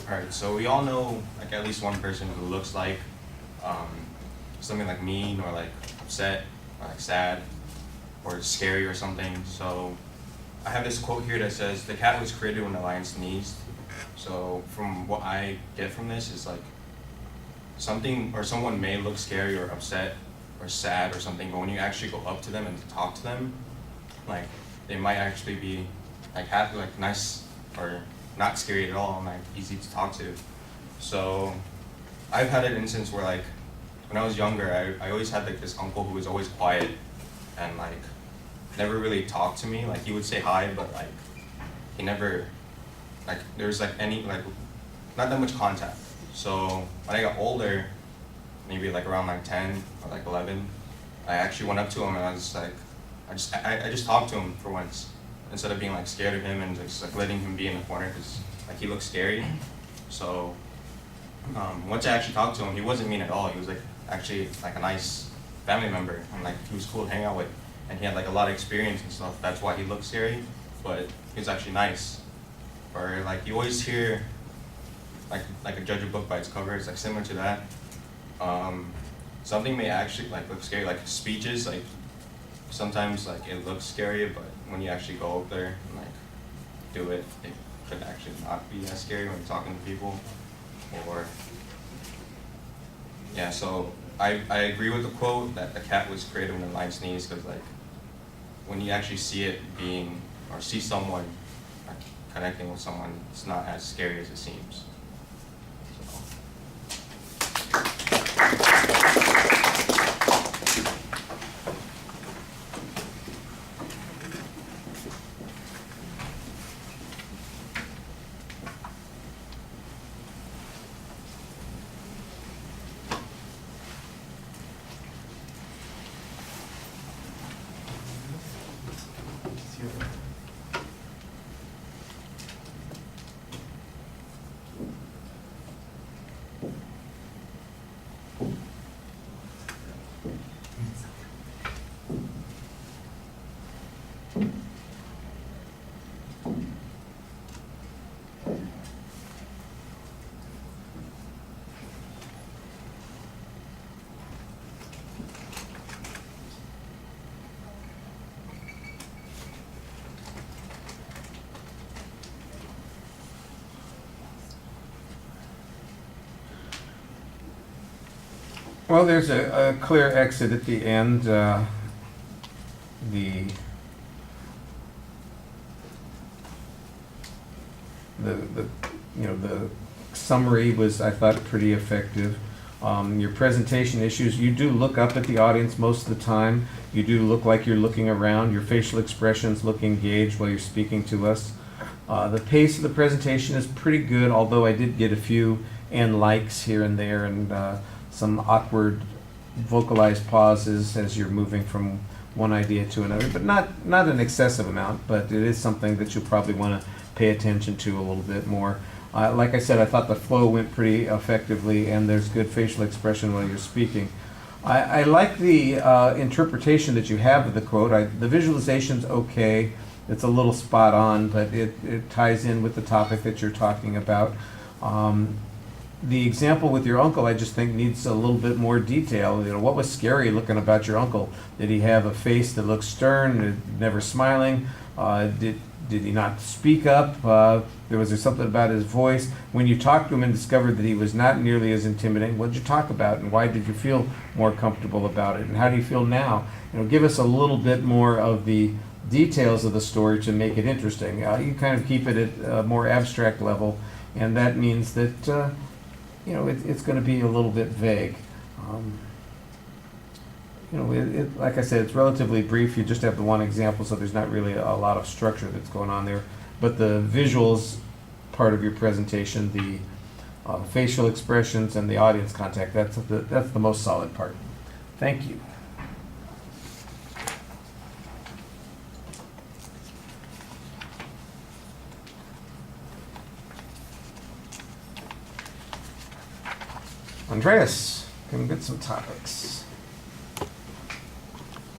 Alright, so we all know like at least one person who looks like um, something like mean or like upset or like sad or scary or something. So I have this quote here that says, "The cat was created when the lion sneezed." So from what I get from this is like something or someone may look scary or upset or sad or something, but when you actually go up to them and talk to them, like they might actually be like happy, like nice or not scary at all and like easy to talk to. So I've had an instance where like when I was younger, I always had like this uncle who was always quiet and like never really talked to me. Like he would say hi, but like he never like there was like any like not that much contact. So when I got older, maybe like around like 10 or like 11, I actually went up to him and I was like, I just talked to him for once instead of being like scared of him and just like letting him be in the corner because like he looked scary. So once I actually talked to him, he wasn't mean at all. He was like actually like a nice family member and like he was cool to hang out with, and he had like a lot of experience and stuff. That's why he looked scary, but he was actually nice. Or like you always hear like a judge a book by its cover. It's like similar to that. Something may actually like look scary, like speeches. Like sometimes like it looks scary, but when you actually go up there and like do it, it could actually not be as scary when you're talking to people. Or yeah, so I agree with the quote that the cat was created when the lion sneezed, because like when you actually see it being or see someone like connecting with someone, it's not as scary as it seems. Well, there's a clear exit at the end. The the summary was, I thought, pretty effective. Your presentation issues, you do look up at the audience most of the time. You do look like you're looking around. Your facial expressions look engaged while you're speaking to us. The pace of the presentation is pretty good, although I did get a few and likes here and there, and some awkward vocalized pauses as you're moving from one idea to another, but not an excessive amount, but it is something that you'll probably want to pay attention to a little bit more. Like I said, I thought the flow went pretty effectively, and there's good facial expression while you're speaking. I like the interpretation that you have of the quote. The visualization's okay. It's a little spot on, but it ties in with the topic that you're talking about. The example with your uncle, I just think, needs a little bit more detail. You know, what was scary looking about your uncle? Did he have a face that looked stern, never smiling? Did he not speak up? Was there something about his voice? When you talked to him and discovered that he was not nearly as intimidating, what did you talk about, and why did you feel more comfortable about it? And how do you feel now? You know, give us a little bit more of the details of the story to make it interesting. You kind of keep it at a more abstract level, and that means that you know, it's going to be a little bit vague. You know, like I said, it's relatively brief. You just have the one example, so there's not really a lot of structure that's going on there. But the visuals part of your presentation, the facial expressions, and the audience contact, that's the most solid part. Thank you. Andreas, can we get some topics?